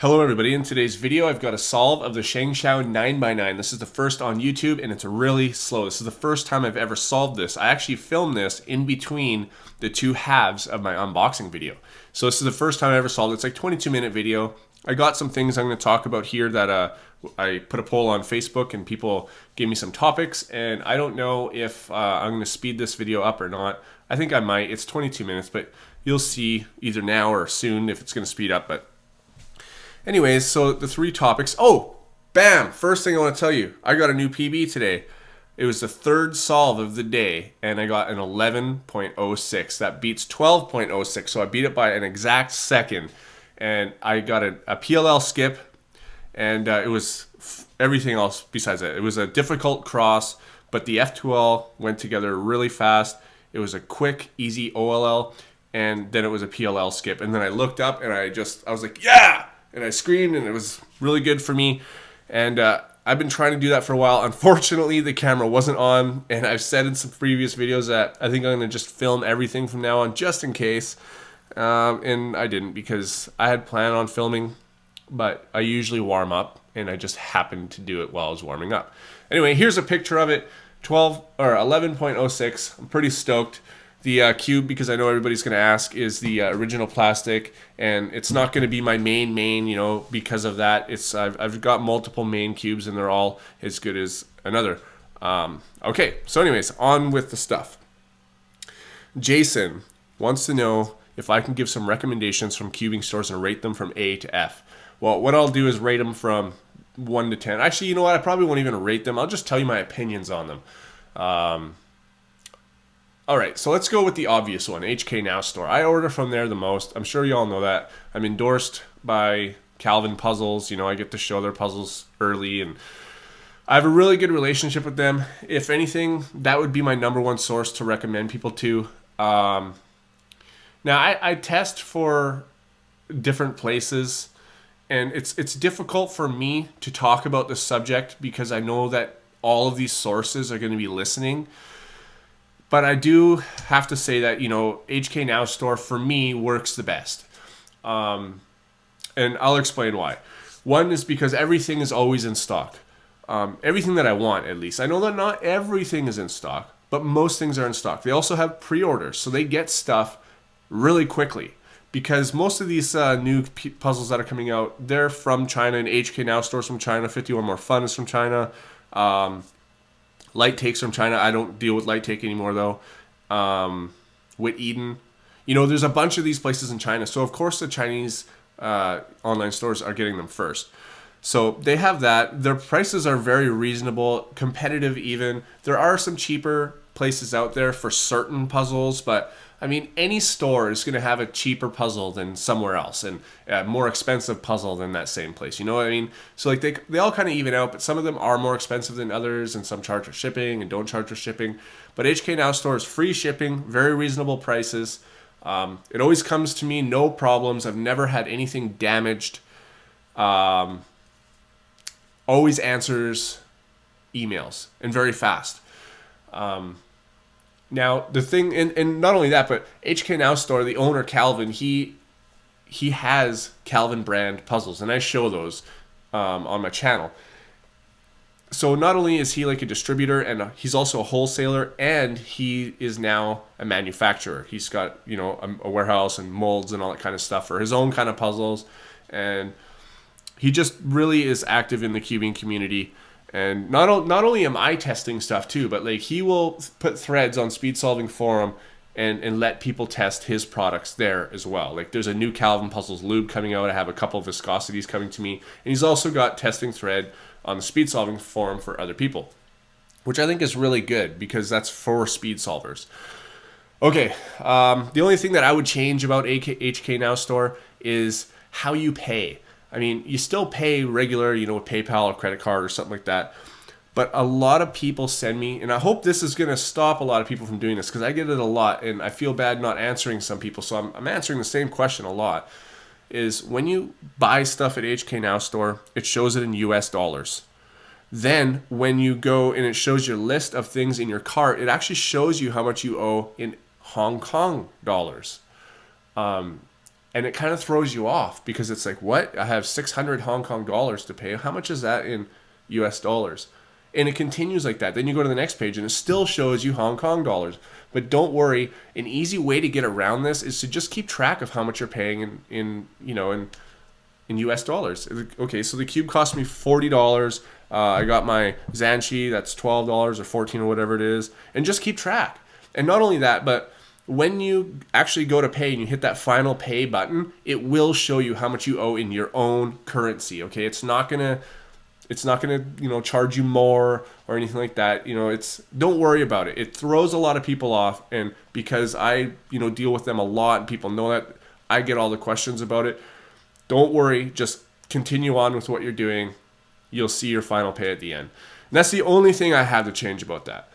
Hello everybody, in today's video I've got a solve of the ShengShou 9x9. This is the first on YouTube and it's really slow. This is the first time I've ever solved this. I actually filmed this in between the two halves of my unboxing video. So this is the first time I ever solved it. It's like a 22-minute video. I got some things I'm going to talk about here that I put a poll on Facebook and people gave me some topics, and I don't know if I'm going to speed this video up or not. I think I might. It's 22 minutes, but you'll see either now or soon if it's going to speed up. But anyways, so the three topics. Oh, bam! First thing I want to tell you, I got a new PB today. It was the third solve of the day, and I got an 11.06. That beats 12.06, so I beat it by an exact second. And I got a PLL skip, and it was everything else besides that. It was a difficult cross, but the F2L went together really fast. It was a quick, easy OLL, and then it was a PLL skip. And then I looked up, and I was like, yeah! And I screamed, and it was really good for me. And I've been trying to do that for a while. Unfortunately, the camera wasn't on, and I've said in some previous videos that I think I'm going to just film everything from now on just in case. And I didn't, because I had planned on filming, but I usually warm up, and I just happened to do it while I was warming up. Anyway, here's a picture of it, 11.06. I'm pretty stoked. The cube, because I know everybody's going to ask, is the original plastic, and it's not going to be my main, you know, because of that. I've got multiple main cubes, and they're all as good as another. Okay, so anyways, on with the stuff. Jason wants to know if I can give some recommendations from cubing stores and rate them from A to F. Well, what I'll do is rate them from 1 to 10. Actually, you know what? I probably won't even rate them. I'll just tell you my opinions on them. All right, so let's go with the obvious one, HK Now store. I order from there the most. I'm sure you all know that. I'm endorsed by Calvin Puzzles. You know, I get to show their puzzles early, and I have a really good relationship with them. If anything, that would be my #1 source to recommend people to. Now, I test for different places, and it's difficult for me to talk about this subject because I know that all of these sources are going to be listening. But I do have to say that, you know, HK Now store for me works the best. And I'll explain why. One is because everything is always in stock. Everything that I want, at least. I know that not everything is in stock, but most things are in stock. They also have pre-orders, so they get stuff really quickly. Because most of these new puzzles that are coming out, they're from China, and HK Now stores from China. 51 More Fun is from China. Light Take's from China. I don't deal with Light Take anymore, though. Wit Eden. You know, there's a bunch of these places in China. So, of course, the Chinese online stores are getting them first. So, they have that. Their prices are very reasonable, competitive even. There are some cheaper places out there for certain puzzles, but I mean, any store is going to have a cheaper puzzle than somewhere else, and a more expensive puzzle than that same place. You know what I mean? So like they all kind of even out, but some of them are more expensive than others, and some charge for shipping and don't charge for shipping. But HK Now store is free shipping, very reasonable prices. It always comes to me, no problems. I've never had anything damaged. Always answers emails, and very fast. Now, the thing, and not only that, but HK Now store, the owner, Calvin, he has Calvin brand puzzles, and I show those on my channel. So not only is he like a distributor, and he's also a wholesaler, and he is now a manufacturer. He's got, you know, a warehouse and molds and all that kind of stuff for his own kind of puzzles, and he just really is active in the cubing community. And not only am I testing stuff too, but like he will put threads on Speed Solving Forum and let people test his products there as well. Like there's a new Calvin Puzzles lube coming out. I have a couple of viscosities coming to me. And he's also got testing thread on the Speed Solving Forum for other people, which I think is really good because that's for speed solvers. Okay, the only thing that I would change about HK Now store is how you pay. I mean, you still pay regular, you know, with PayPal or credit card or something like that. But a lot of people send me, and I hope this is going to stop a lot of people from doing this because I get it a lot, and I feel bad not answering some people. So I'm answering the same question a lot. Is when you buy stuff at HK Now store, it shows it in US dollars. Then when you go and it shows your list of things in your cart, it actually shows you how much you owe in Hong Kong dollars. And it kind of throws you off because it's like, what? I have 600 Hong Kong dollars to pay. How much is that in US dollars? And it continues like that. Then you go to the next page and it still shows you Hong Kong dollars. But don't worry, an easy way to get around this is to just keep track of how much you're paying in US dollars. Okay, so the cube cost me $40. I got my Zanshi, that's $12 or $14 or whatever it is. And just keep track. And not only that, but when you actually go to pay and you hit that final pay button, it will show you how much you owe in your own currency. Okay, it's not gonna charge you more or anything like that. Don't worry about it. It throws a lot of people off, and because I deal with them a lot and people know that, I get all the questions about it. Don't worry, just continue on with what you're doing. You'll see your final pay at the end. And that's the only thing I have to change about that.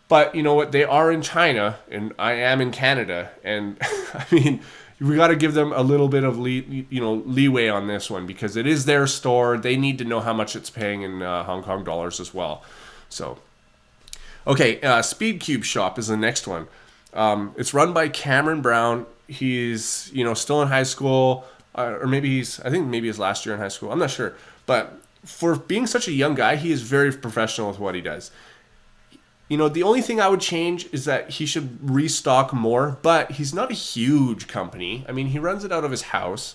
But you know what? They are in China, and I am in Canada, and I mean, we got to give them a little bit of leeway on this one because it is their store. They need to know how much it's paying in Hong Kong dollars as well. So, okay, Speed Cube Shop is the next one. It's run by Cameron Brown. He's still in high school, or maybe his last year in high school. I'm not sure, but for being such a young guy, he is very professional with what he does. The only thing I would change is that he should restock more, but he's not a huge company. I mean, he runs it out of his house.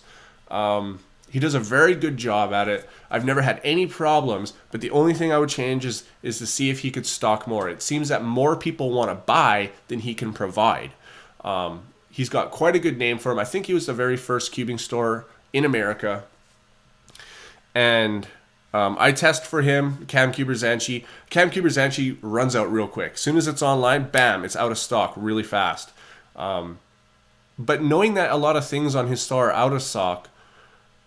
He does a very good job at it. I've never had any problems, but the only thing I would change is to see if he could stock more. It seems that more people want to buy than he can provide. He's got quite a good name for him. I think he was the very first cubing store in America. And I test for him, Camcuber Zanshi. Camcuber Zanshi runs out real quick. As soon as it's online, bam, it's out of stock really fast. But knowing that a lot of things on his store are out of stock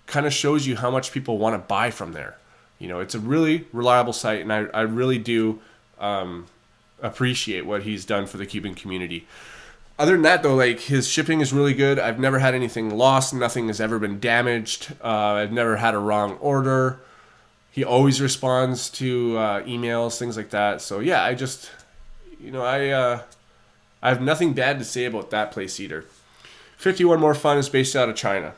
kind of shows you how much people want to buy from there. It's a really reliable site, and I really do appreciate what he's done for the cubing community. Other than that, though, like, his shipping is really good. I've never had anything lost. Nothing has ever been damaged. I've never had a wrong order. He always responds to emails, things like that. So yeah, I just, I have nothing bad to say about that place either. 51 More Fun is based out of China.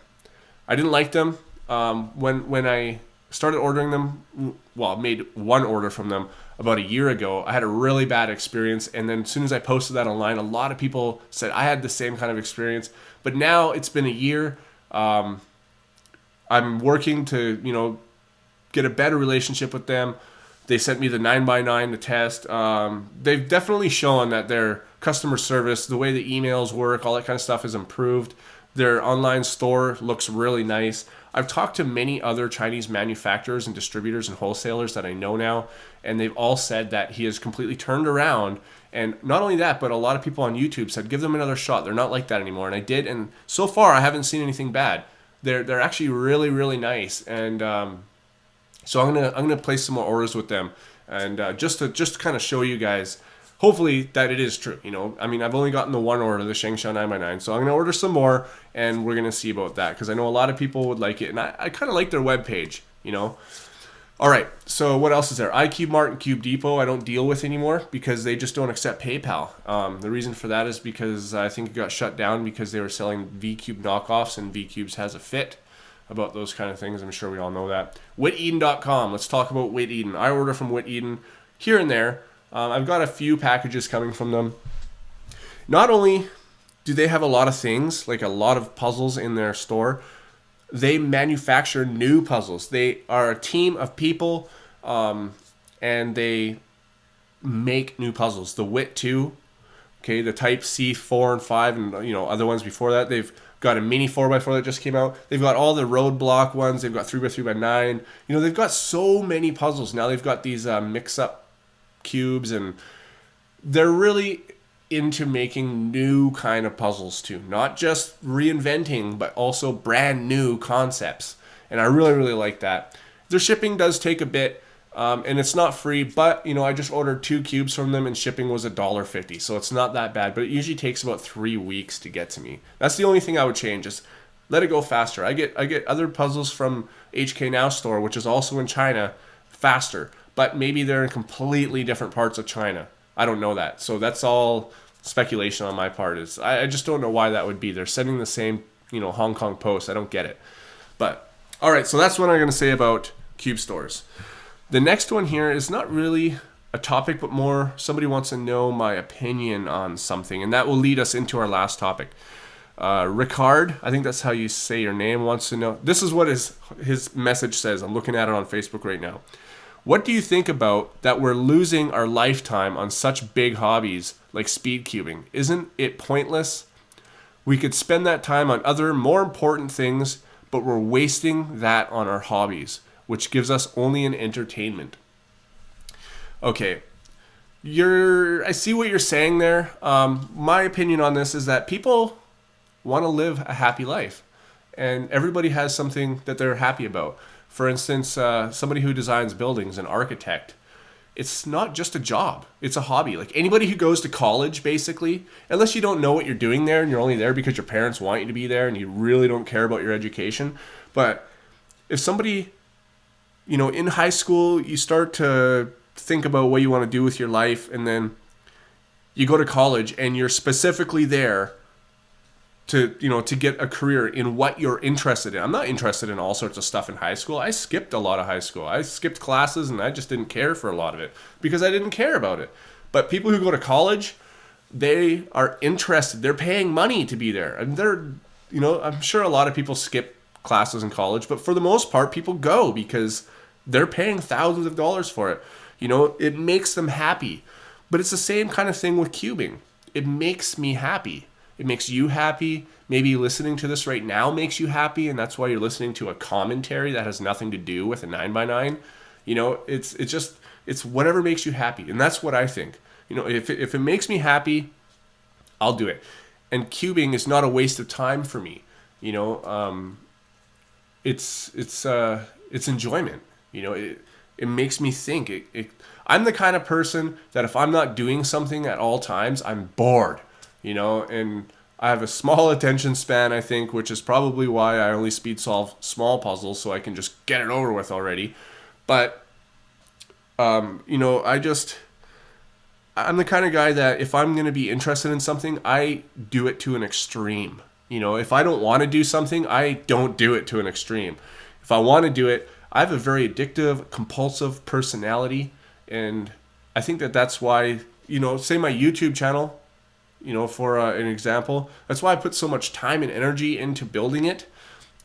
I didn't like them when I started ordering them. Well, I made one order from them about a year ago. I had a really bad experience, and then as soon as I posted that online, a lot of people said I had the same kind of experience. But now it's been a year. I'm working to get a better relationship with them. They sent me the 9x9 to test. They've definitely shown that their customer service, the way the emails work, all that kind of stuff is improved. Their online store looks really nice. I've talked to many other Chinese manufacturers and distributors and wholesalers that I know now, and they've all said that he has completely turned around. And not only that, but a lot of people on YouTube said, give them another shot. They're not like that anymore. And I did, and so far I haven't seen anything bad. They're actually really, really nice. And so I'm gonna place some more orders with them, and just to kind of show you guys, hopefully that it is true. I mean, I've only gotten the one order, the ShengShou 9x9, so I'm gonna order some more, and we're gonna see about that because I know a lot of people would like it, and I kind of like their webpage. All right, so what else is there? iCubeMart and Cube Depot I don't deal with anymore because they just don't accept PayPal. The reason for that is because I think it got shut down because they were selling VCube knockoffs, and VCubes has a fit about those kind of things. I'm sure we all know that. WhitEden.com. Let's talk about Whit Eden. I order from Whit Eden here and there. I've got a few packages coming from them. Not only do they have a lot of things, like a lot of puzzles in their store, they manufacture new puzzles. They are a team of people, and they make new puzzles. The Whit 2, okay, the Type C 4 and 5, and other ones before that. They've got a mini 4x4 that just came out. They've got all the roadblock ones. They've got 3x3x9. They've got so many puzzles. Now they've got these mix-up cubes, and they're really into making new kind of puzzles too. Not just reinventing, but also brand new concepts. And I really, really like that. Their shipping does take a bit, and it's not free, but I just ordered 2 cubes from them and shipping was $1.50, so it's not that bad, but it usually takes about 3 weeks to get to me. That's the only thing I would change, is let it go faster. I get other puzzles from HK Now store, which is also in China, faster, but maybe they're in completely different parts of China. I don't know that, so that's all speculation on my part. I just don't know why that would be. They're sending the same Hong Kong Post. I don't get it. But all right, so that's what I'm going to say about cube stores. The next one here is not really a topic, but more somebody wants to know my opinion on something, and that will lead us into our last topic. Ricard, I think that's how you say your name, wants to know. This is what his message says. I'm looking at it on Facebook right now. What do you think about that we're losing our lifetime on such big hobbies like speed cubing? Isn't it pointless? We could spend that time on other more important things, but we're wasting that on our hobbies, which gives us only an entertainment. Okay, I see what you're saying there. My opinion on this is that people want to live a happy life, and everybody has something that they're happy about. For instance, somebody who designs buildings, an architect, it's not just a job, it's a hobby. Like anybody who goes to college, basically, unless you don't know what you're doing there and you're only there because your parents want you to be there and you really don't care about your education. But if somebody, in high school, you start to think about what you want to do with your life, and then you go to college and you're specifically there to get a career in what you're interested in. I'm not interested in all sorts of stuff in high school. I skipped a lot of high school. I skipped classes and I just didn't care for a lot of it because I didn't care about it. But people who go to college, they are interested. They're paying money to be there. And I'm sure a lot of people skip classes in college, but for the most part, people go because they're paying thousands of dollars for it. It makes them happy. But it's the same kind of thing with cubing. It makes me happy. It makes you happy. Maybe listening to this right now makes you happy, and that's why you're listening to a commentary that has nothing to do with a 9x9. It's whatever makes you happy, and that's what I think. If it makes me happy, I'll do it. And cubing is not a waste of time for me. It's enjoyment. It makes me think. I'm the kind of person that if I'm not doing something at all times, I'm bored. And I have a small attention span, I think, which is probably why I only speed solve small puzzles so I can just get it over with already. But, I'm the kind of guy that if I'm going to be interested in something, I do it to an extreme. If I don't want to do something, I don't do it to an extreme. If I want to do it, I have a very addictive, compulsive personality. And I think that's why, say my YouTube channel, for an example, that's why I put so much time and energy into building it,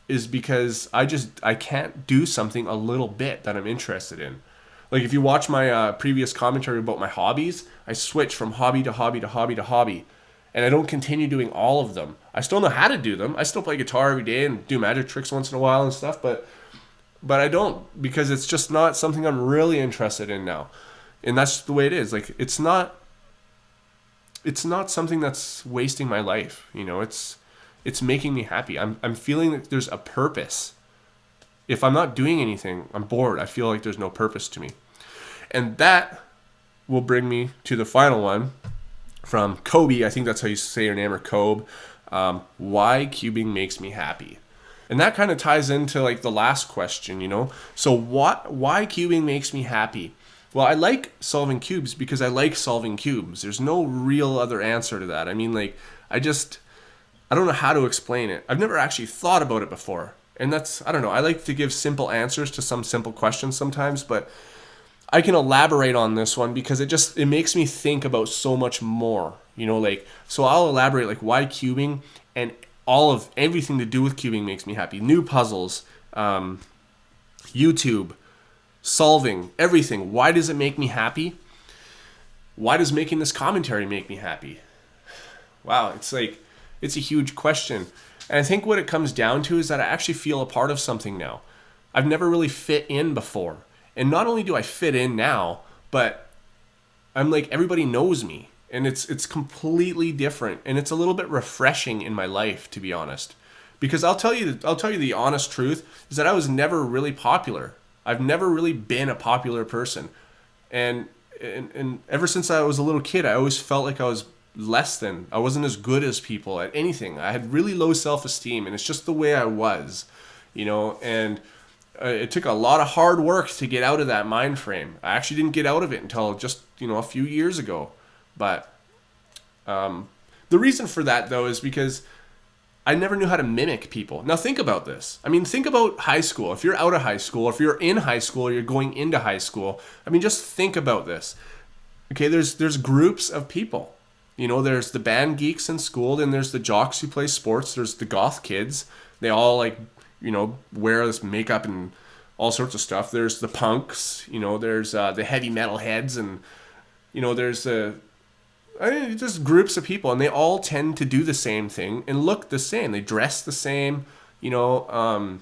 is because I can't do something a little bit that I'm interested in. Like if you watch my previous commentary about my hobbies, I switch from hobby to hobby to hobby to hobby, and I don't continue doing all of them. I still know how to do them. I still play guitar every day and do magic tricks once in a while and stuff, but I don't, because it's just not something I'm really interested in now. And that's the way it is. Like it's not something that's wasting my life. It's making me happy. I'm feeling that there's a purpose. If I'm not doing anything, I'm bored. I feel like there's no purpose to me. And that will bring me to the final one from Kobe. I think that's how you say your name, or Kobe. Why cubing makes me happy. And that kind of ties into like the last question, So why cubing makes me happy? Well, I like solving cubes because I like solving cubes. There's no real other answer to that. I mean, like, I don't know how to explain it. I've never actually thought about it before. And I don't know. I like to give simple answers to some simple questions sometimes, but I can elaborate on this one because it makes me think about so much more, so I'll elaborate like why cubing and everything to do with cubing makes me happy. New puzzles, YouTube, solving, everything. Why does it make me happy? Why does making this commentary make me happy? Wow, it's a huge question. And I think what it comes down to is that I actually feel a part of something now. I've never really fit in before. And not only do I fit in now, but I'm like, everybody knows me. And it's completely different. And it's a little bit refreshing in my life, to be honest. Because I'll tell you the honest truth is that I was never really popular. I've never really been a popular person. And ever since I was a little kid, I always felt like I was less than. I wasn't as good as people at anything. I had really low self-esteem, and it's just the way I was, and it took a lot of hard work to get out of that mind frame. I actually didn't get out of it until just, a few years ago. But the reason for that, though, is because I never knew how to mimic people. Now think about this. I mean, think about high school. If you're out of high school, if you're in high school, or you're going into high school, I mean, just think about this. Okay, there's groups of people. You know, there's the band geeks in school, then there's the jocks who play sports, there's the goth kids. They all like, you know, wear this makeup and all sorts of stuff. There's the punks, you know, there's the heavy metal heads, and, you know, there's just groups of people, and they all tend to do the same thing and look the same. They dress the same, you know,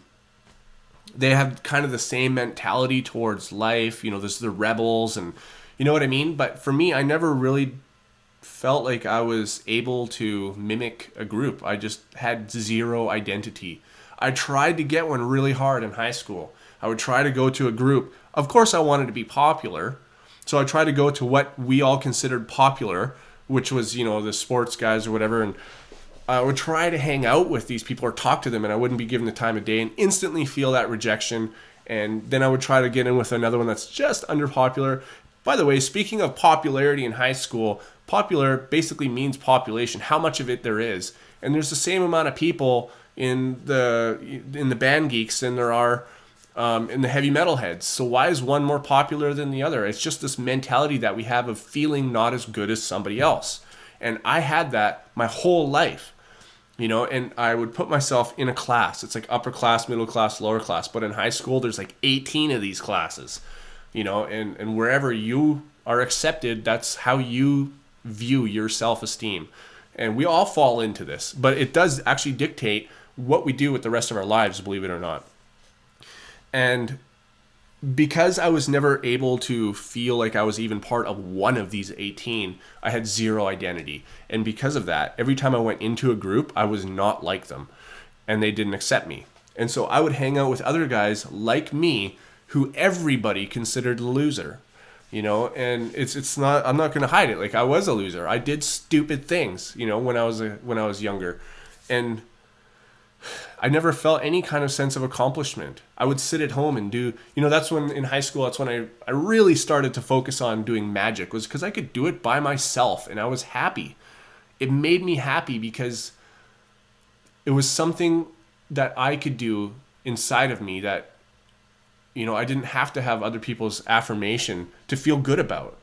they have kind of the same mentality towards life. You know, there's the rebels, and you know what I mean? But for me, I never really felt like I was able to mimic a group. I just had zero identity. I tried to get one really hard in high school. I would try to go to a group. Of course, I wanted to be popular. So I tried to go to what we all considered popular, which was, you know, the sports guys or whatever. And I would try to hang out with these people or talk to them, and I wouldn't be given the time of day and instantly feel that rejection. And then I would try to get in with another one that's just underpopular. By the way, speaking of popularity in high school, popular basically means population, how much of it there is. And there's the same amount of people in the band geeks than there are in the heavy metal heads. So why is one more popular than the other? It's just this mentality that we have of feeling not as good as somebody else. And I had that my whole life, you know, and I would put myself in a class. It's like upper class, middle class, lower class. But in high school, there's like 18 of these classes, you know, and wherever you are accepted, that's how you view your self-esteem. And we all fall into this, but it does actually dictate what we do with the rest of our lives, believe it or not. And because I was never able to feel like I was even part of one of these 18, I had zero identity. And because of that, every time I went into a group, I was not like them, and they didn't accept me. And so I would hang out with other guys like me who everybody considered a loser. You know, and it's not, I'm not going to hide it. Like, I was a loser. I did stupid things, you know, when I was younger, and I never felt any kind of sense of accomplishment. I would sit at home and do, you know, that's when in high school, that's when I really started to focus on doing magic, was because I could do it by myself and I was happy. It made me happy because it was something that I could do inside of me that, you know, I didn't have to have other people's affirmation to feel good about.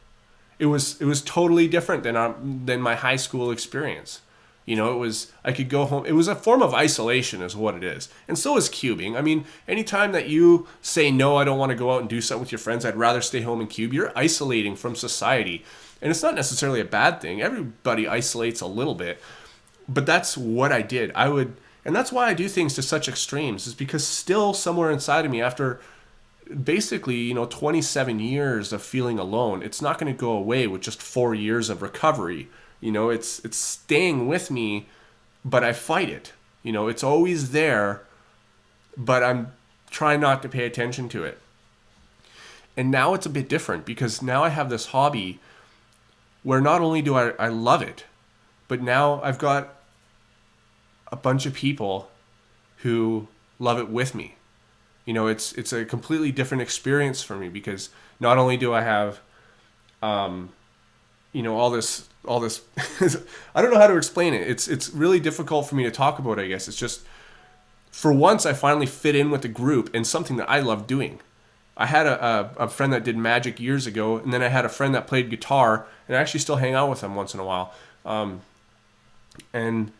It was totally different than my high school experience. You know, I could go home. It was a form of isolation is what it is. And so is cubing. I mean, anytime that you say, no, I don't want to go out and do something with your friends, I'd rather stay home and cube, you're isolating from society. And it's not necessarily a bad thing. Everybody isolates a little bit. But that's what I did. And that's why I do things to such extremes, is because still somewhere inside of me, after basically, you know, 27 years of feeling alone, it's not going to go away with just 4 years of recovery. You know, it's staying with me, but I fight it. You know, it's always there, but I'm trying not to pay attention to it. And now it's a bit different, because now I have this hobby where not only do I love it, but now I've got a bunch of people who love it with me. You know, it's a completely different experience for me, because not only do I have, you know, all this, I don't know how to explain it. It's really difficult for me to talk about, I guess. It's just, for once, I finally fit in with the group and something that I love doing. I had a friend that did magic years ago, and then I had a friend that played guitar, and I actually still hang out with him once in a while. And,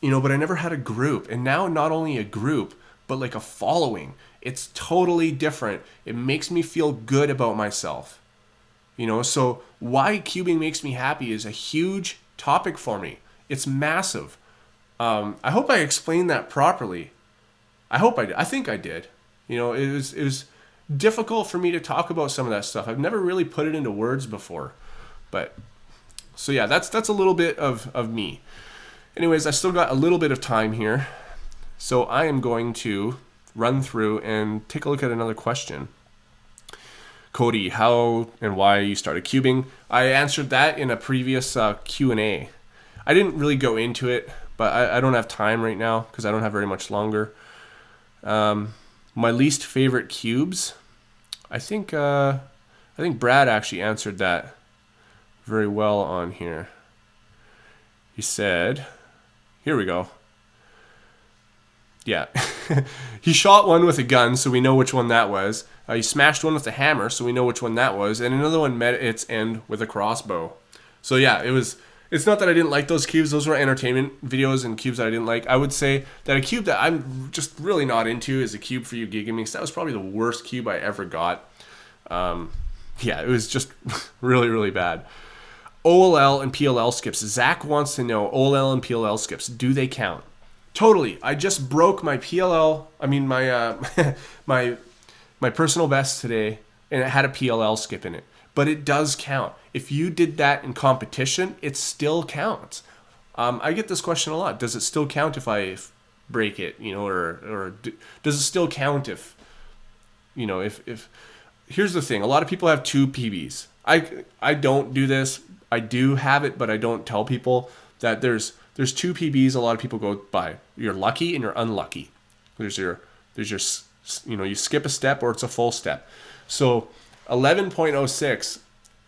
you know, but I never had a group. And now not only a group, but like a following. It's totally different. It makes me feel good about myself. You know, so why cubing makes me happy is a huge topic for me. It's massive. I hope I explained that properly. I think I did. You know, it was difficult for me to talk about some of that stuff. I've never really put it into words before. But so yeah, that's a little bit of me. Anyways, I still got a little bit of time here. So I am going to run through and take a look at another question. Cody, how and why you started cubing? I answered that in a previous Q&A. I didn't really go into it, but I don't have time right now because I don't have very much longer. My least favorite cubes, I think Brad actually answered that very well on here. He said, here we go. Yeah. He shot one with a gun, so we know which one that was. He smashed one with a hammer, so we know which one that was. And another one met its end with a crossbow. So yeah, it's not that I didn't like those cubes. Those were entertainment videos and cubes that I didn't like. I would say that a cube that I'm just really not into is a cube for you gigging me, because that was probably the worst cube I ever got. Yeah, it was just really, really bad. OLL and PLL skips. Zach wants to know, OLL and PLL skips, do they count? Totally. I just broke my PLL. I mean my my personal best today, and it had a PLL skip in it. But it does count. If you did that in competition, it still counts. I get this question a lot. Does it still count if I break it? You know, or does it still count if, you know, if here's the thing. A lot of people have 2 PBs. I don't do this. I do have it, but I don't tell people that there's 2 PBs a lot of people go by. You're lucky and you're unlucky. There's your you know, you skip a step or it's a full step. So 11.06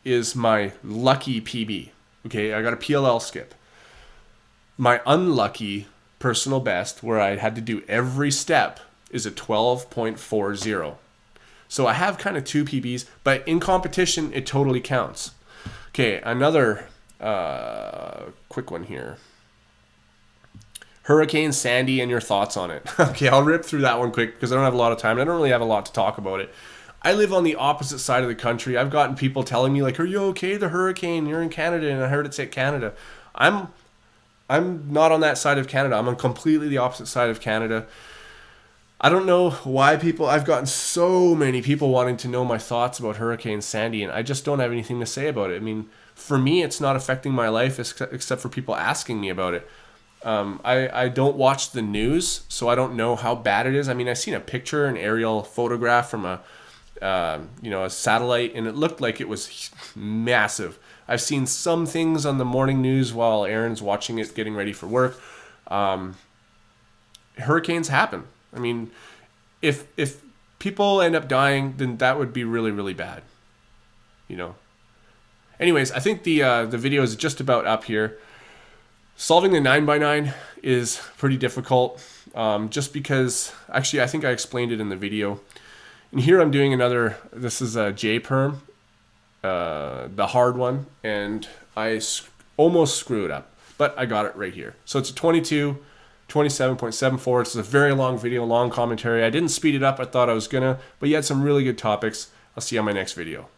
is my lucky PB. Okay, I got a PLL skip. My unlucky personal best, where I had to do every step, is a 12.40. So I have kind of 2 PBs, but in competition, it totally counts. Okay, another quick one here. Hurricane Sandy and your thoughts on it. Okay, I'll rip through that one quick because I don't have a lot of time. I don't really have a lot to talk about it. I live on the opposite side of the country. I've gotten people telling me like, "Are you okay? The hurricane, you're in Canada," and I heard it's hit Canada. I'm not on that side of Canada. I'm on completely the opposite side of Canada. I don't know why I've gotten so many people wanting to know my thoughts about Hurricane Sandy, and I just don't have anything to say about it. I mean, for me, it's not affecting my life except for people asking me about it. I don't watch the news, so I don't know how bad it is. I mean, I've seen a picture, an aerial photograph from a satellite, and it looked like it was massive. I've seen some things on the morning news while Aaron's watching it, getting ready for work. Hurricanes happen. I mean, if people end up dying, then that would be really, really bad. You know. Anyways, I think the video is just about up here. Solving the 9x9 is pretty difficult, just because, actually, I think I explained it in the video. And here I'm doing this is a J-perm, the hard one, and I almost screw it up, but I got it right here. So it's a 27.74. It's a very long video, long commentary. I didn't speed it up. I thought I was gonna, but you had some really good topics. I'll see you on my next video.